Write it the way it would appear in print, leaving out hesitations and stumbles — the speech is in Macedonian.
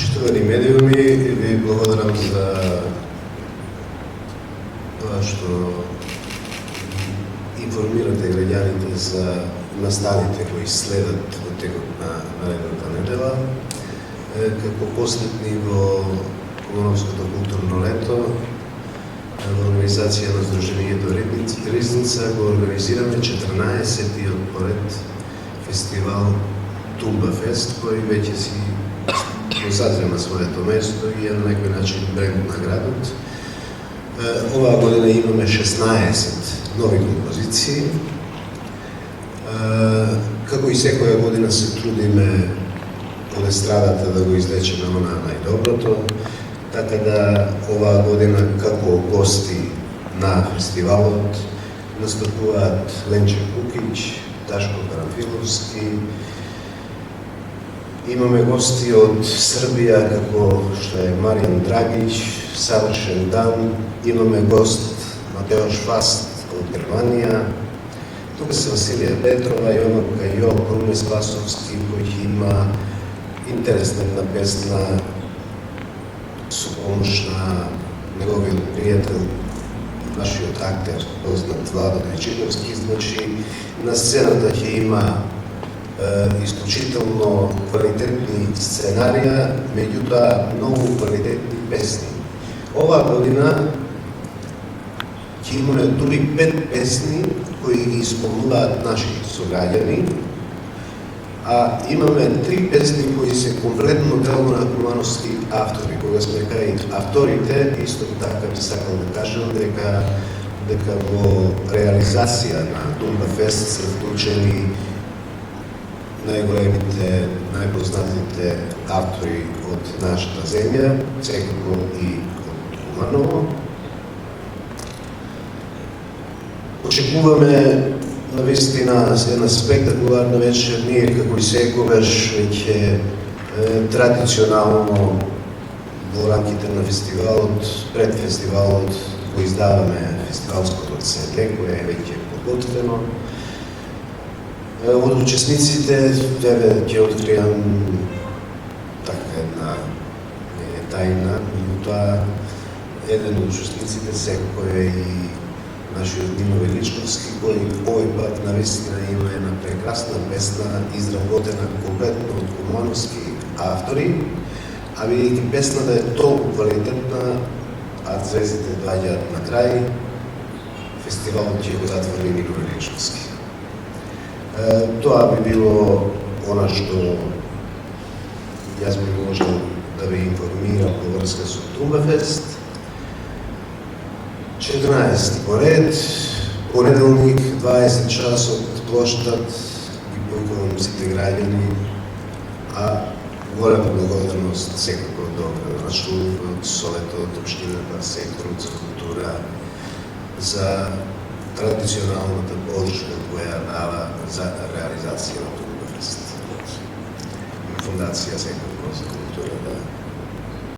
Почитувани медиуми, ви благодарам за тоа што информирате граѓаните за настаните кои следат во текот на наредната недела. Како последни во Кумановското културно лето, во организација на Сдруженијето Ризница го организираме 14-тиот поред фестивал Тумба Фест, кој веќе си зазема своето место и е на некој начин бренд на градот. Оваа година имаме 16 нови композиции. Како и секоја година се трудиме од естрадата да го излечеме на најдоброто, така да оваа година како гости на фестивалот настапуваат Ленче Кукич, Дашко Карамфиловски. Имаме гости од Србија, како што е Маријан Драгич, Савршен дан. Имаме гост Матеош Фаст од Германија. Тука се Василија Петрова, Јона Кајо, Круме Спасовски, кој има интересна една песна со помош на неговиот пријател, нашиот актер, познат Владо Дечиновски. Значи, на сцената ќе има исклучително квалитетни сценарија, меѓутоа многу квалитетни песни. Оваа година ќе имаме дури 5 песни кои ги исполнуваат наши сограѓани, а имаме 3 песни кои се конкретно дело на кумановски автори. Кога сме кај авторите, исто така би сакал да кажам дека во реализација на Тумба Фест се вклучени најголемите, најпознатите автори од нашата земја, секако и од Куманово. Очекуваме навистина една спектакуларна вечер. Ние како и секогаш веќе традиционално во рамките на фестивалот, пред фестивалот го издаваме фестивалското CD, кое е веќе подготвено. Од учесниците ќе откријам така една тајна, меѓутоа еден од учесниците секој е и нашиот Дино Величковски, кој овој пат навистина има една прекрасна песна изработена конкретно од кумановски автори, а бидејќи песната е толку квалитетна, а звездите доаѓаат на крај, фестивалот ќе го затвори Дино Величковски. Тоа би било она што јас би можел да ви информирам во врска со Тумба Фест. 14 поред, понеделник, 20 часот, плоштад, ги повикувам сите граѓани, а голема благодарност секако до градоначалникот, Советот, општината, секторот за култура, за традиционалната подршка која дава за реализација на Тумба Фест. Фондација секако за култура да